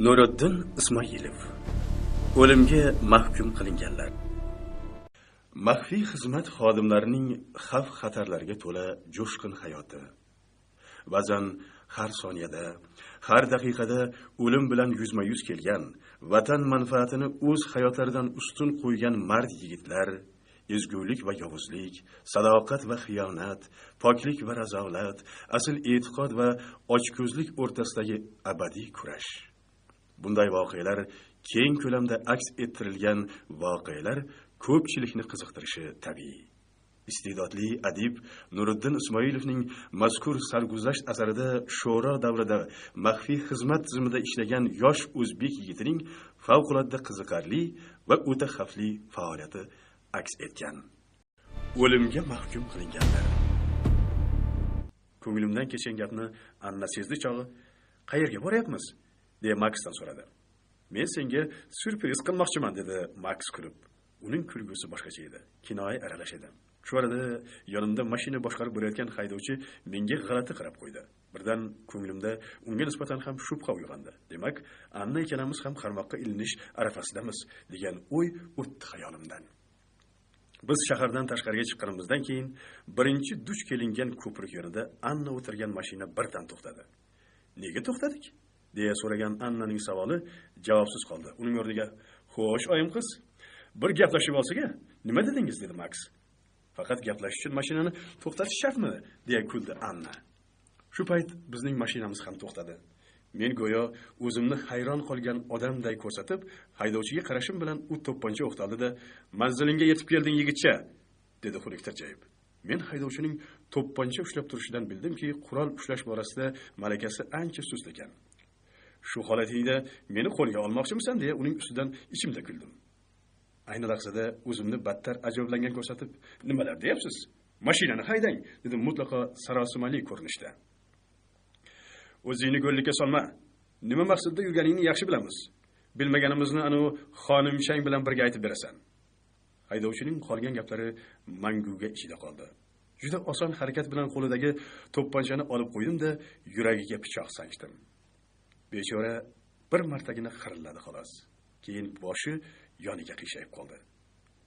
Nuriddin Ismoilov o'limga mahkum qilinganlar. Maxfiy xizmat xodimlarining xavf-xatarlarga to'la jo'shqin hayoti. Ba'zan har soniyada, har daqiqada o'lim bilan yuzma-yuz kelgan, vatan manfaatini o'z hayotlaridan ustun qo'ygan mard yigitlar, ezgulik va yovuzlik, sadoqat va xiyonat, poklik va razolat, asl e'tiqod va ochko'zlik o'rtasidagi abadiy kurash. Bunday voqealar keng ko'lamda aks ettirilgan voqealar ko'pchilikni qiziqtirishi tabiiy. Iste'dodli adib Nuriddin Ismoilovning mazkur sarguzasht asarida sho'ro davrida maxfiy xizmat tizimida ishlagan yosh o'zbek yigitining favqulodda qiziqarli va o'ta xavfli faoliyati aks etgan. O'limga mahkum qilinganlar. Ko'nglimdan kechgan gapni Anna sezdi chog'i, "Qayerga boryapmiz?" deya Maksdan so'radi. "Men senga syurpriz qilmoqchiman", dedi Maks kulib. Uning kulgusi boshqacha edi, kinoya aralash edi. Shu arada yonimda mashina boshqarib borayotgan haydovchi menga g'alati qarab qo'ydi. Birdan ko'nglimda unga nisbatan ham shubha uyg'ondi. Demak, Anna ikkalamiz ham qarmoqqa ilinish arafasidamiz degan o'y o'tdi xayolimdan. Biz shahardan tashqariga chiqqanimizdan keyin birinchi duch kelingan ko'prik yonida Anna o'tirgan mashina birdan to'xtadi. "Nega to'xtadik?" deya so'ragan Annaning savoli javobsiz qoldi. Uning o'rniga, "Xo'sh, oyim qiz, bir gaplashib olsak-a, nima dedingiz?" dedi Maks. "Faqat gaplash uchun mashinani to'xtatish shartmi?" deya kuldi Anna. Shu payt bizning mashinamiz ham to'xtadi. Men go'yo o'zimni hayron qolgan odamday ko'rsatib, haydovchiga qarashim bilan u to'pponcha o'qtaldi-da, "Manzilingga yetib kelding, yigitcha", dedi xulik tirjayib. Men haydovchining to'pponcha ushlab turishidan bildimki, qurol ushlash borasida malakasi ancha sust ekan. "Shu holatingda meni qo'lga olmoqchimisan?" deya uning ustidan ichimda kuldim. Ayni lahzada o'zimni battar ajablangan ko'rsatib, "Nimalar deyapsiz? Mashinani haydang", dedim mutlaqo sarosimali ko'rinishda. "O'zingni go'llikka solma. Nima maqsadda yurganingni yaxshi bilamiz. Bilmaganimizni anu xonimchang bilan birga aytib berasan." Haydovchining qolgan gaplari manguga ichida qoldi. Juda oson harakat bilan qo'lidagi to'pponchani olib qo'ydim-da, yuragiga pichoq sanchdim. Bechora bir martagina xirilladi xolos. Keyin boshi yoniga qiyshayib qoldi.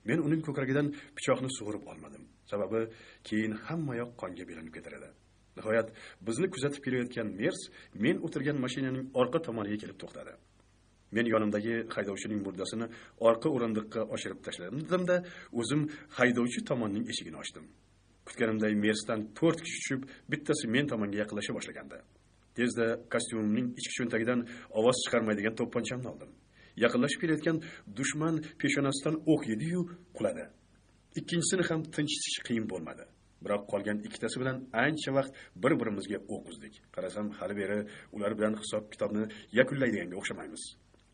Men uning ko'kragidan pichoqni sug'urib olmadim. Sababi keyin hammayoq qonga belanib ketar edi. Nihoyat bizni kuzatib kelayotgan Mers men o'tirgan mashinaning orqa tomoniga kelib to'xtadi. Men yonimdagi haydovchining murdasini orqa o'rindiqqa oshirib tashladim-da, o'zim haydovchi tomonning eshigini ochdim. Kutganimday Mersdan 4 kishi tushib, bittasi men tomonga yaqinlasha boshlagandi. Tezda kostyumimning ichki cho'ntagidan ovoz chiqarmaydigan to'pponchamni oldim. Yaqinlashib kelayotgan dushman peshonasidan o'q yedi-yu quladi. Ikkinchisini ham tinchitish qiyin bo'lmadi. Biroq qolgan ikkitasi bilan ancha vaqt bir-birimizga o'q uzdik. Qarasam, hali beri ular bilan hisob-kitobni yakunlaydiganga o'xshamaymiz.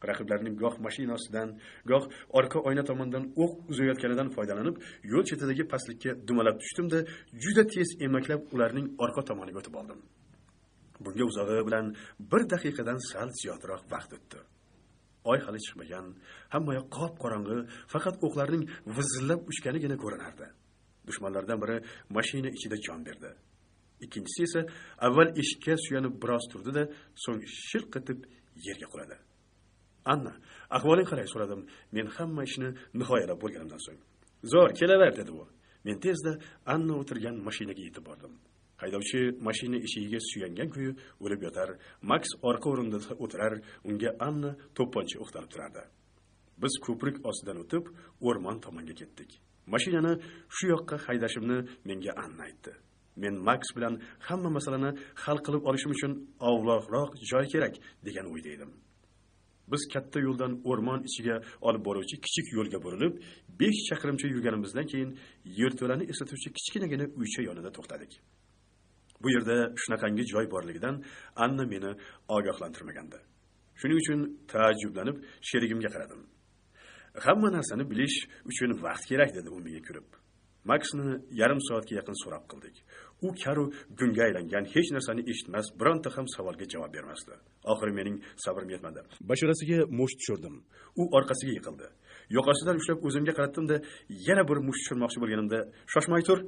Raqiblarning goh mashinasidan, goh orqa oyna tomondan o'q uzayotganidan foydalanib, yo'l chetidagi pastlikka dumalab tushdim-da, juda tez emaklab ularning orqa tomoniga o'tib oldim. Bunga uzog'i bilan 1 daqiqadan sal ziyodroq vaqt o'tdi. Oy hali chiqmagan, hammayoq qop-qorong'i, faqat o'qlarning vizillab uchganigina ko'rinardi. Dushmanlardan biri mashina ichida jon berdi. Ikkinchisi esa avval eshikka suyanib biroz turdi-da, so'ng shilq etib yerga quladi. "Anna, ahvoling qalay?" so'radim. Men hamma ishni nihoyalab bo'lganimdan so'ng. "Zo'r, kelaver", dedi u. Men tezda Anna o'tirgan mashinaga yetib bordim. Haydovchi mashina eshigiga suyangan kuyi o'lib yotar, Maks orqa o'rindiqda o'tirar, unga Anna to'pponcha o'qtalib turardi. Biz ko'prik ostidan o'tib, o'rmon tomonga ketdik. Mashinani shu yoqqa haydashimni menga Anna aytdi. Men Maks bilan hamma masalani hal qilib olishim uchun avvalroq joy kerak degan o'yda edim. Biz katta yo'ldan o'rmon ichiga olib boruvchi kichik yo'lga burilib, 5 chaqirimcha yurganimizdan keyin yerto'lani eslatuvchi kichkinagina uycha yonida to'xtadik. Bu yerda shunaqangi joy borligidan Anna meni ogohlantirmagandi. Shuning uchun taajjublanib sherigimga qaradim. "Hamma narsani bilish uchun vaqt kerak", dedi u menga kulib. Maksni yarim soatga yaqin so'rab qildik. U karu gunga aylangan, hech narsani eshitmas, bironta ham savolga javob bermasdi. Oxiri mening sabrim yetmadi. Bashorasiga musht tushirdim. U orqasiga yiqildi. Yoqasidan ushlab o'zimga qaratdim-da, yana bir musht tushirmoqchi bo'lganimda, "Shoshmay tur",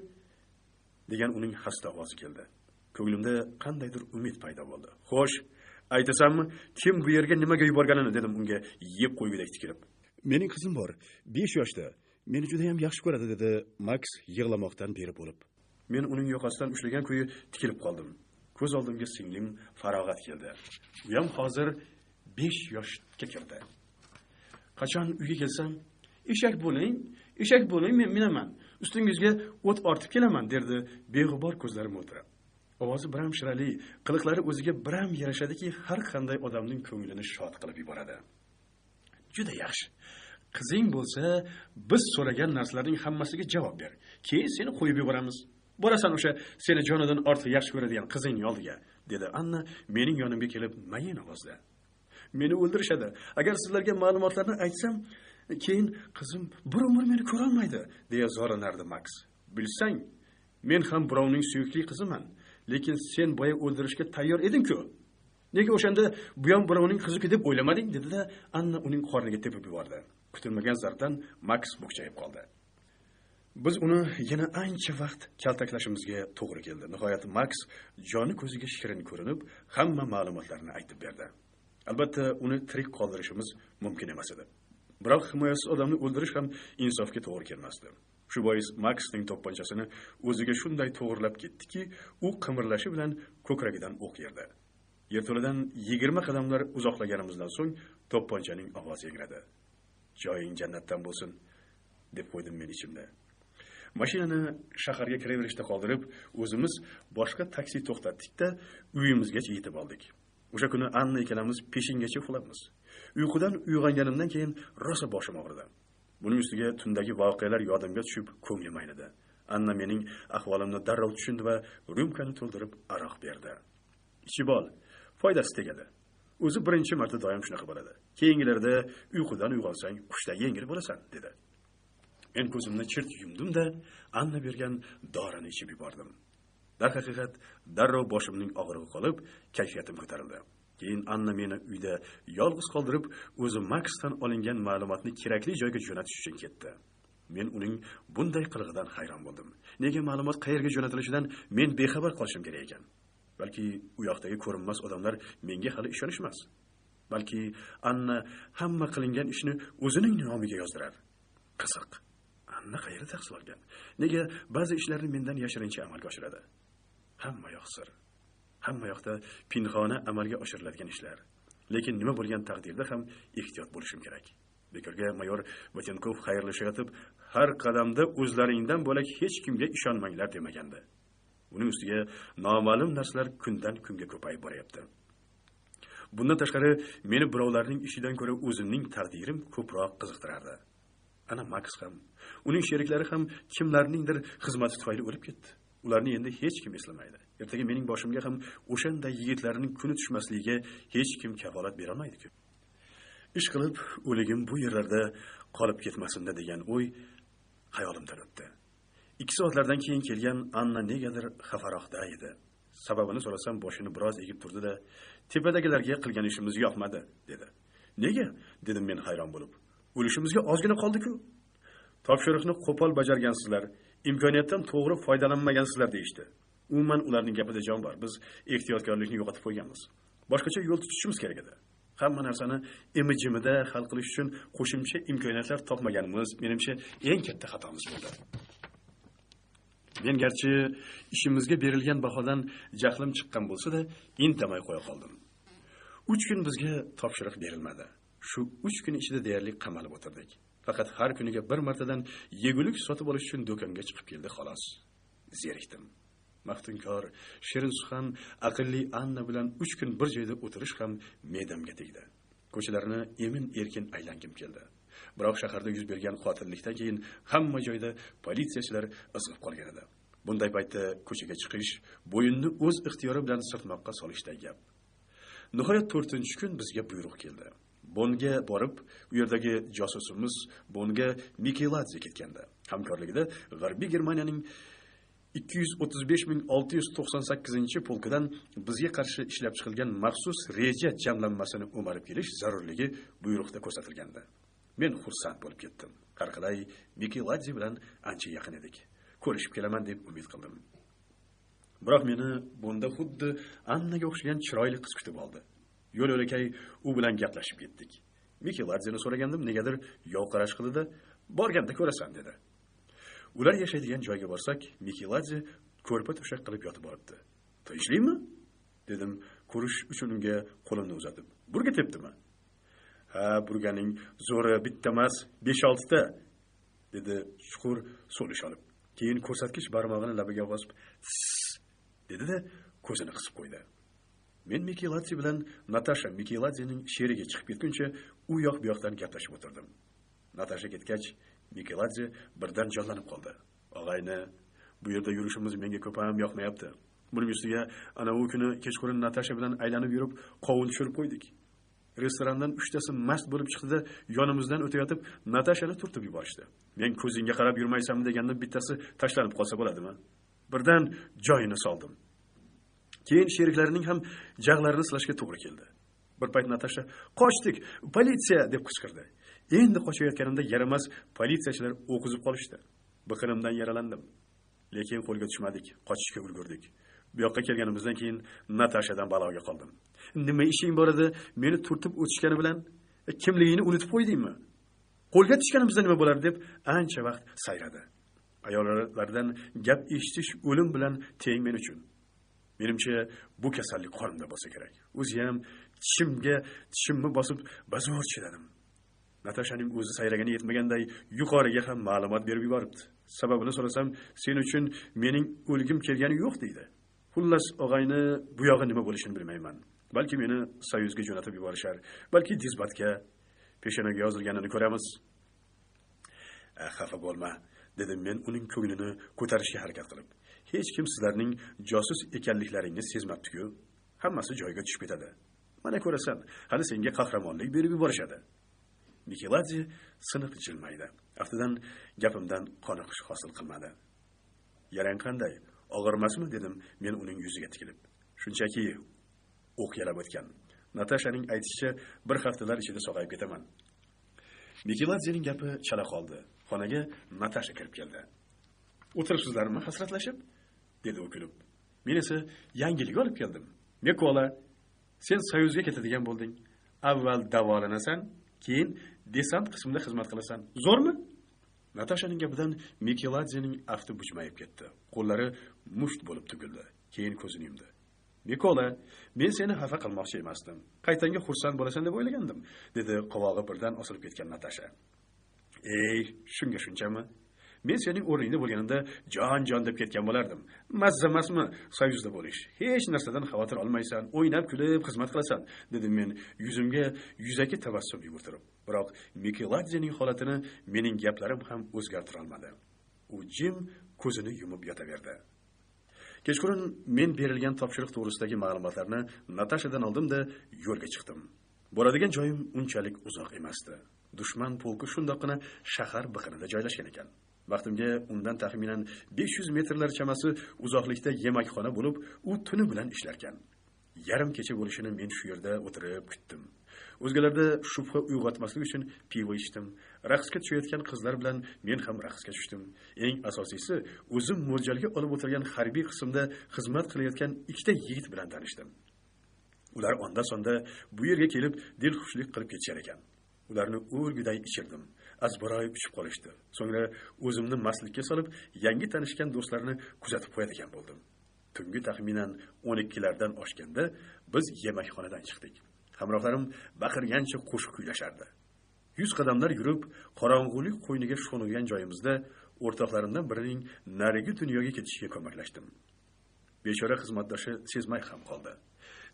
degan uning xasta ovozi keldi. Ko'nglimda qandaydir umid paydo bo'ldi. "Xo'sh, Aytasammi, kim bu yerga nimaga yuborganini dedim unga yeb qo'ygudek tikilib. Mening qizim bor, 5 yoshda. Meni juda ham yaxshi ko'radi, dedi Max yig'lamoqdan beri bo'lib. Men uning yoqasidan ushlagan kuyi tikilib qoldim. Ko'z oldimga singlim Farog'at keldi. U ham hozir 5 yoshga kirdi. Qachon uyga kelsam, eshak bo'ling, men minaman. Ustingizga o't ortib kelaman, derdi beg'ubor ko'zlarim o'tirib. Ovozi biram shirali, qiliqlari o'ziga biram yarashadiki, har qanday odamning ko'nglini shod qilib yuboradi. Juda yaxshi. Qizing bo'lsa, biz so'ragan narsalarning hammasiga javob ber. Keyin seni qo'yib yuboramiz. Borasan o'sha seni jonidan ortiq yaxshi ko'radigan qizingning oldiga, dedi Anna mening yonimga kelib mayin ovozda. Meni o'ldirishadi. Agar sizlarga ma'lumotlarni aytsam, keyin qizim bir umr meni ko'ra olmaydi, deya zo'ranardi Max. Bilsang, men ham birovning suyukli qiziman, lekin sen boya o'ldirishga tayyor eding-ku. Nega o'shanda bu ham birovning qizi deb o'ylamading, dedi-da Anna uning qorniga tepib yubordi. Kutilmagan zarbdan Max bukchayib qoldi. Biz uni yana ancha vaqt kaltaklashimizga to'g'ri keldi. Nihoyat Max joni ko'ziga shirin ko'rinib, hamma ma'lumotlarni aytib berdi. Albatta, uni tirik qoldirishimiz mumkin emas edi. Biroq himoyasiz odamni o'ldirish ham insofga to'g'ri kelmasdi. Shu bois Maxning to'pponchasini o'ziga shunday to'g'rilab ketdiki, u qimirlashi bilan ko'kragidan o'q yerdi. Yerto'ladan 20 qadamlar uzoqlaganimizdan so'ng to'pponchaning ovozi yangradi. Joying jannatdan bo'lsin, deb qo'ydim men ichimda. Mashinani shaharga kiraverishda qoldirib, o'zimiz boshqa taksi to'xtatdik-da, uyimizgacha yetib oldik. O'sha kuni Anna ikkalamiz peshingacha uxlabmiz. Uyqudan uyg'onganimdan keyin rosa boshim og'ridi. Buning ustiga tundagi voqealar yodimga tushib, ko'nglim aynidi. Anna mening ahvolimni darrov tushundi va rюмкani to'ldirib aroq berdi. Ichib ol, foydasi tegadi. O'zi birinchi marta doim shunaqa bo'ladi. Keyingilarda uyqudan uyg'onsang, qushday yengil bo'lasan, dedi. Men ko'zimni chirt yumdim-da, Anna bergan dorini ichib yubordim. Darhaqiqat, darrov boshimning og'rig'i qolib, kayfiyatim ko'tarildi. Keyin Anna meni uyda yolg'iz qoldirib, o'zi Maxdan olingan ma'lumotni kerakli joyga jo'natish uchun ketdi. Men uning bunday qilig'idan hayron bo'ldim. Nega ma'lumot qayerga jo'natilishidan men bexabar qolishim kerak ekan? Balki u yoqdagi ko'rinmas odamlar menga hali ishonishmas. Balki Anna hamma qilingan ishni o'zining nomiga yozdirar. Qiziq. Anna qayerda tahsil olgan? Nega ba'zi ishlarni mendan yashirincha amalga oshiradi? Hamma yoq sir. Hamma yoqda pinhona amalga oshiriladigan ishlar. Lekin nima bo'lgan taqdirda ham ehtiyot bo'lishim kerak. Bekorga mayor Vatenkov xayrlashayotib, har qadamda o'zlaringdan bo'lak hech kimga ishonmanglar demagandi. Uning ustiga noma'lum narsalar kundan kunga ko'payib boryapti. Bundan tashqari meni birovlarning ishidan ko'ra o'zimning taqdirim ko'proq qiziqtirardi. Ana Max ham, uning sheriklari ham kimlarningdir xizmati tufayli o'lib ketdi. Ularni endi hech kim eslamaydi. Ertaga mening boshimga ham o'shanday yigitlarning kuni tushmasligiga hech kim kafolat bera olmaydi-ku. Ish qilib, o'ligim bu yerlarda qolib ketmasin degan o'y hayolimdan o'tdi. 2 soatlardan keyin kelgan Anna negadir xafaroqda edi. Sababini so'rasam boshini biroz egib turdi-da, "Tepadagilarga qilgan ishimiz yoqmadi", dedi. "Nega?" dedim men hayron bo'lib. "O'lishimizga ozgina qoldi-ku. Topshiriqni qo'pol bajargansizlar, imkoniyatdan to'g'ri foydalanmagansizlar deyishdi. Umuman ularning gapida jon bor. Biz ehtiyotkorlikni yo'qotib qo'yganmiz. Boshqacha yo'l tutishimiz kerak edi. Hamma narsani imi-jimida hal qilish uchun qo'shimcha imkoniyatlar topmaganimiz menimcha eng katta xatomiz bo'ldi. Men garchi ishimizga berilgan bahodan jahlim chiqqan bo'lsa-da, indamay qo'ya qoldim. 3 kun bizga topshiriq berilmadi. Shu 3 kun ichida deyarli qamalib o'tirdik. Faqat har kuniga bir martadan yegulik sotib olish uchun do'konga chiqib keldi xolos. Zerikdim. Maftunkor, shirin suxan, aqlli Anna bilan 3 kun bir joyda o'tirish ham me'damga tegdi. Ko'chalarni emin-erkin aylangim keldi. Biroq shaharda yuz bergan qotillikdan keyin hamma joyda politsiyachilar izg'ib qolgan edi. Bunday paytda ko'chaga chiqish, bo'yinni o'z ixtiyori bilan sirtmoqqa solishday gap. Nihoyat 4-kun bizga buyruq keldi. Bonga borib, u yerdagi josusimiz Bonga Mikeladze ketganda. Hamkorligida G'arbiy Germaniyaning 235.698-polkidan bizga qarshi ishlab chiqilgan maxsus reja jamlanmasini o'marib kelish zarurligi buyruqda ko'rsatilgandi. Men xursand bo'lib ketdim. Har qalay Mikeladze bilan ancha yaqin edik. Ko'rishib kelaman deb umid qildim. Biroq meni bunda xuddi Annaga o'xshagan chiroyli qiz kutib oldi. Yo'l yo'lakay u bilan gaplashib ketdik. Mikeladseni so'ragandim, negadir yov qarash qildi-da, borganda ko'rasan dedi. Ular yashaydigan joyga borsak, Mikeladze ko'rpa to'shak qilib yotib olibdi. "Tinchlikmi?" dedim, ko'rish uchun unga qo'limni uzatib. "Burga tepdimi?" "Ha, burganing zo'ri bitta emas, 5-6 ta", dedi chuqur so'lish olib. Keyin ko'rsatkich barmog'ini labiga bosib, dedi-da, ko'zini qisib qo'ydi. Men Mikeladze bilan Natasha Mikeladzening sheriga chiqib ketguncha u yoq bu yoqdan gaplashib o'tirdim. Natasha ketgach, Mikeladze birdan jonlanib qoldi. "Og'ayni, bu yerda yurishimiz menga ko'p ham yoqmayapti. Buning ustiga ana u kuni kechqurun Natasha bilan aylanib yurib, qovun tushirib qo'ydik. Restorandan 3 tasi mast bo'lib chiqdi-da, yonimizdan o'tayotib, Natashani turtib yuborishdi. Men ko'zingga qarab yurmaysanmi deganda bittasi tashlanib qolsa bo'ladimi? Birdan joyini soldim. Keyin sheriklarining ham jag'larini silashga to'g'ri keldi. Bir payt Natasha, "Qochdik, politsiya!" deb qichqirdi. Endi qochayotganimda yaramas politsiyachilar o'qizib qolishdi. Biqinimdan yaralandim. Lekin qo'lga tushmadik, qochishga ulgurdik. Bu yoqqa kelganimizdan keyin Natashadan baloga qoldim. "Nima ishing bor edi? Meni turtib o'tishgani bilan kimligingni unutib qo'ydingmi? Qo'lga tushganimizda nima bo'lar?" deb ancha vaqt sayradi. Ayollardan gap eshitish o'lim bilan teng men uchun. Menimcha bu kasallik qonimda bo'lsa kerak. O'zi ham tishimni bosib bazo'r chidadim. Natashaning o'zi sayragani yetmaganday yuqoriga ham ma'lumot berib yuboribdi. Sababini so'rasam, "Sen uchun mening o'lgim kelgani yo'q" deydi. Xullas, og'ayni, bu yog'i nima bo'lishini bilmayman. Balki meni Soyuzga jo'natib yuborishar, balki dizbatga, peshonaga yozilganini ko'ramiz. "Xafa bo'lma", dedim men uning ko'nglini ko'tarishga harakat qilib. "Hech kim sizlarning josus ekanliklaringizni sezmabdi-ku. Hammasi joyiga tushib ketadi. Mana ko'rasan, hali senga qahramonlik berib yuborishadi." Mikeladze siniq jilmaydi. Aftidan gapimdan qoniqish hosil qilmadi. "Yarang qanday? Og'irmasmi?" dedim men uning yuziga tikilib. "Shunchaki o'q yalab o'tgan. Natashaning aytishicha, bir haftalar ichida sog'ayib ketaman." Mikeladzening gapi chala qoldi. Xonaga Natasha kirib keldi. "O'tiribsizlarmi hasratlashib?" dedi u kulib. Men esa yangilik olib keldim. "Mikola, sen Soyuzga ketadigan bo'lding. Avval davolanasan, keyin desant qismida xizmat qilasan. Zo'rmi?" Natashaning gapidan Mikeladzening afti bujmayib ketdi. Qo'llari musht bo'lib tugildi. Keyin ko'zini yumdi. "Mikola, men seni xafa qilmoqchi emasdim. Qaytanga xursand bo'lasan deb o'ylagandim", dedi qovog'i birdan osilib ketgan Natasha. "Ey, shunga shunchami? Men sening o'rningda bo'lganimda jon deb ketgan bo'lardim. Mazza emasmi Soyuzda bo'lish? Hech narsadan xavotir olmaysan, o'ynab kulib xizmat qilasan", dedim men yuzimga yuzaki tabassum yugurtirib. Biroq Mikeladzening holatini mening gaplarim ham o'zgartira olmadi. U jim ko'zini yumib yotaverdi. Kechqurun men berilgan topshiriq to'g'risidagi ma'lumotlarni Natashadan oldim-da, yo'lga chiqdim. Boradigan joyim unchalik uzoq emasdi. Dushman polki shundoqqina shahar biqinida joylashgan ekan. Vaqtimga undan taxminan 500 metrlar chamasi uzoqlikda yemakxona bo'lib, u tuni bilan ishlar ekan. Yarim kecha bo'lishini men shu yerda o'tirib kutdim. O'zgalarda shubha uyg'otmaslik uchun pivo ichdim. Raqsga tushayotgan qizlar bilan men ham raqsga tushdim. Eng asosiysi, o'zim mo'ljalga olib o'tirgan harbiy qismda xizmat qilayotgan ikkita yigit bilan tanishdim. Ular onda-sonda bu yerga kelib dilxushlik qilib ketishar ekan. Ularni o'rgiday ichirdim. Azbaroy uchib qolishdi. So'ngra o'zimni mastlikka solib, yangi tanishgan do'stlarni kuzatib qo'yadigan bo'ldim. Tungi taxminan 12lardan oshganda biz yemakxonadan chiqdik. Hamrohlarim baqirgancha qo'shiq kuylashardi. 100 qadamlar yurib, qorong'ulik qo'yniga sho'nilgan joyimizda o'rtoqlarimdan birining narigi dunyoga ketishiga ko'maklashdim. Bechora xizmatdoshi sezmay ham qoldi.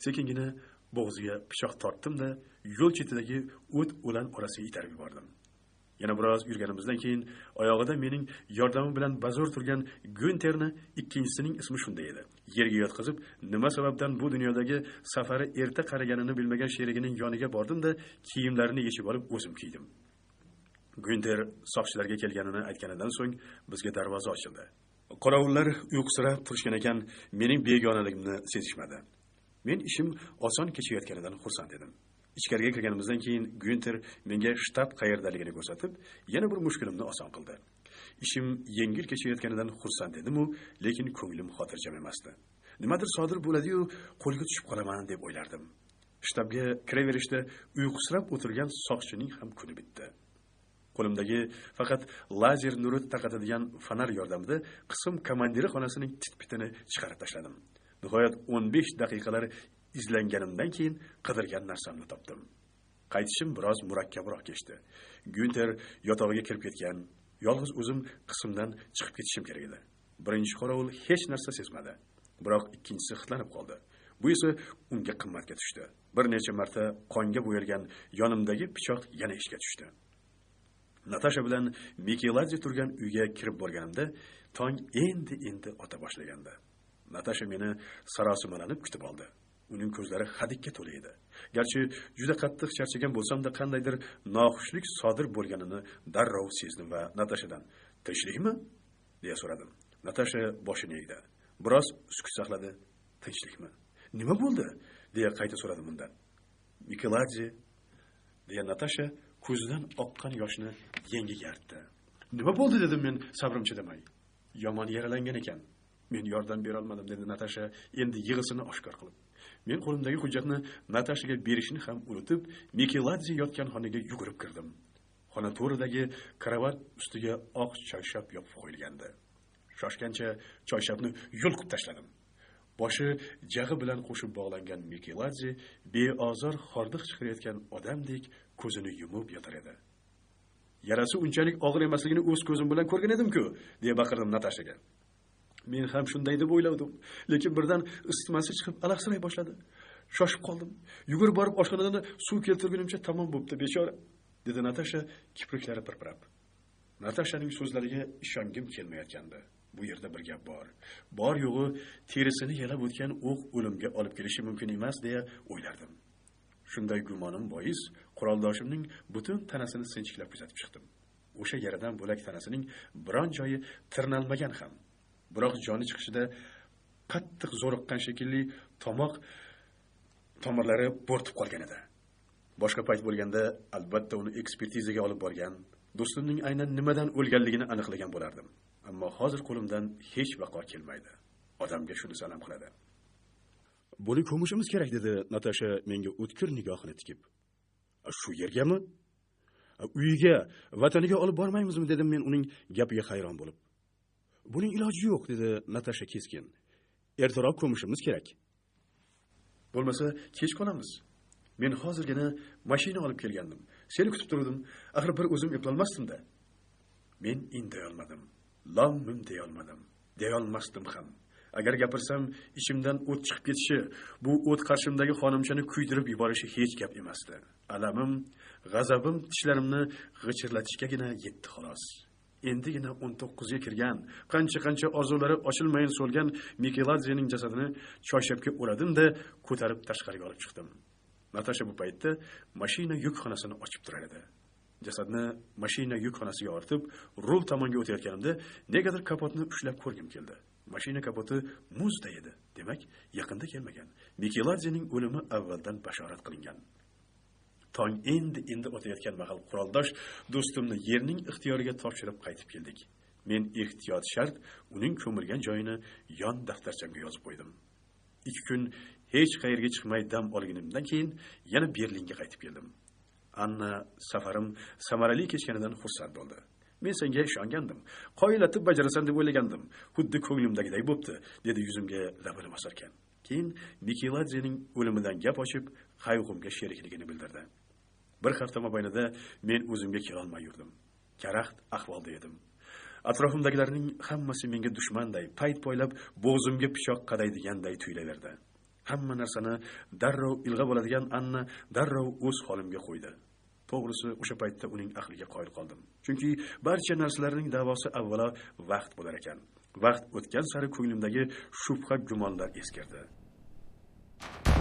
Sekingina bo'g'ziga pichoq tortdim-da, yo'l chetidagi o't-o'lan orasiga itarib yubordim. Yana biroz yurganimizdan keyin oyog'ida mening yordamim bilan bazo'r turgan Günterni, ikkinchisining ismi shunday edi, yerga yotqizib, nima sababdan bu dunyodagi safari erta qaraganini bilmagan sherigining yoniga bordim-da, kiyimlarini yechib olib o'zim kiydim. Günter soqchilarga kelganini aytganidan so'ng bizga darvoza ochildi. Qorovullar uyqusirab turishgan ekan, mening begonaligimni sezishmadi. Men ishim oson kechayotganidan xursand edim. Ichkariga kirganimizdan keyin Günter menga shtab qayerdaligini ko'rsatib, yana bir mushkulimni oson qildi. Ishim yengil kechayotganidan xursand edim-u, lekin ko'nglim xotirjam emasdi. Nimadir sodir bo'ladi-yu, qo'lga tushib qolaman deb o'ylardim. shtabga kiraverishda uyqusirab o'tirgan soqchining ham kuni bitdi. Qo'limdagi faqat lazer nuri tarqatadigan fonar yordamida qism komandiri xonasining titpitini chiqarib tashladim. Nihoyat 15 daqiqalar izlanganimdan keyin qidirgan narsamni topdim. Qaytishim biroz murakkabroq kechdi. Günter yotog'iga kirib ketgan, yolg'iz o'zim qismdan chiqib ketishim kerak edi. Birinchi qorovul hech narsa sezmadi, biroq ikkinchisi xitlanib qoldi. Bu esa unga qimmatga tushdi. Bir necha marta qonga bo'yalgan yonimdagi pichoq yana ishga tushdi. Natasha bilan Mikeladze turgan uyga kirib borganimda tong endi ota boshlagandi. Natasha meni sarosimalanib kutib oldi. Uning ko'zlari hadikka to'la edi. Garchi juda qattiq charchagan bo'lsam-da, qandaydir noxushlik sodir bo'lganini darrov sezdim va Natashadan "Tinchlikmi?" deya so'radim. Natasha boshini egdi. Biroz sukut saqladi. "Tinchlikmi? Nima bo'ldi?" deya qayta so'radim undan. "Mikeladze" deya Natasha ko'zidan oqqan yoshni yengiga artdi. "Nima bo'ldi?" dedim men sabrim chidamay. "Yomon yaralangan ekan. Men yordam bera olmadim", dedi Natasha endi yig'isini oshkor qilib. Men qo'limdagi hujjatni Natashaga berishni ham unutib, Mikeladze yotgan xonaga yugurib kirdim. Xona to'ridagi karavot ustiga oq choyshab yopib qo'yilgandi. Shoshgancha choyshapni yulqib tashladim. Boshi jag'i bilan qo'shib bog'langan Mikeladze beozor hordiq chiqarayotgan odamdek ko'zini yumib yotar edi. "Yarasi unchalik og'ir emasligini o'z ko'zim bilan ko'rgan edim-ku", deya baqirdim Natashaga. Men ham shunday deb o'yladim, lekin birdan isitmasi chiqib alahsiray boshladi. Shoshib qoldim. Yugurib borib oshxonadan suv keltirgunimcha tamom bo'pti, bechora, dedi Natasha kipriklari pirpirab. Natashaning so'zlariga ishongim kelmayotgandi. Bu yerda bir gap bor. Bor yo'g'i terisini yalab o'tgan o'q o'limga olib kelishi mumkin emas deya o'ylardim. Shunday gumonim bois quroldoshimning butun tanasini sinchiklab kuzatib chiqdim. O'sha yaradan bo'lak tanasining biron joyi tirnalmagan ham. Biroq joni chiqishida qattiq zo'riqqan shekilli tomoq tomirlari bo'rtib qolgan edi. Boshqa payt bo'lganda albatta uni ekspertizaga olib borgan, do'stimning aynan nimadan o'lganligini aniqlagan bo'lardim. Ammo hozir qo'limdan hech vaqo kelmaydi. Odamga shuni salam qiladi. "Buni ko'mishimiz kerak", dedi Natasha menga o'tkir nigohini tikib. "Shu yergami? Uyiga, vataniga olib bormaymizmi?" dedim men uning gapiga hayron bo'lib. "Buning iloji yo'q", dedi Natasha keskin. "Ertaroq ko'mishimiz kerak. Bo'lmasa kech qolamiz. Men hozirgina mashina olib kelgandim. Seni kutib turdim. Axir bir o'zim eplolmasdim-da." Men inday olmadim. Lom-mim deya olmadim. Deya olmasdim ham. Agar gapirsam, ichimdan o't chiqib ketishi, bu o't qarshimdagi xonimchani kuydirib yuborishi hech gap emasdi. Alamim, g'azabim tishlarimni g'ichirlatishgagina yetdi xolos. Endigina 19 ga kirgan, qancha orzulari ochilmayin so'lgan Mikeladzening jasadini choyshapga o'radim-da, ko'tarib tashqariga olib chiqdim. Natasha bu paytda mashina yuk xonasini ochib turar edi. Jasadni mashina yuk xonasiga ortib, rul tomonga o'tayotganimda negadir kapotni ushlab ko'rgim keldi. Mashina kapoti muzday edi. Demak, yaqinda kelmagan. Mikeladzening o'limi avvaldan bashorat qilingan. Tong endi o'tayotgan mahal quroldosh do'stimni yerning ixtiyoriga topshirib qaytib keldik. Men ehtiyot shart uning ko'milgan joyini yon daftarchamga yozib qo'ydim. 2 kun hech qayerga chiqmay dam olganimdan keyin yana Berlinga qaytib keldim. Anna safarim samarali kechganidan xursand bo'ldi. Men senga ishongandim. Qoyillatib bajarasan deb o'ylagandim. Xuddi ko'nglimdagidek bo'pti, dedi yuzimga labini bosarkan. Keyin Mikeladzening o'limidan gap ochib, qayg'umga sherikligini bildirdi. Bir hafta mobaynida men o'zimga kela olmay yurdim. Karaxt ahvolda edim. Atrofimdagilarning hammasi menga dushmanday, payt poylab bo'g'zimga pichoq qadaydiganday tuyulaverdi. Hamma narsani darrov ilg'ab oladigan Anna darrov o'z holimga qo'ydi. To'g'risi, o'sha paytda uning aqliga qoyil qoldim. Chunki barcha narsalarning davosi avvalo vaqt bo'lar ekan. Vaqt o'tgan sari ko'nglimdagi shubha gumonlar eskirdi.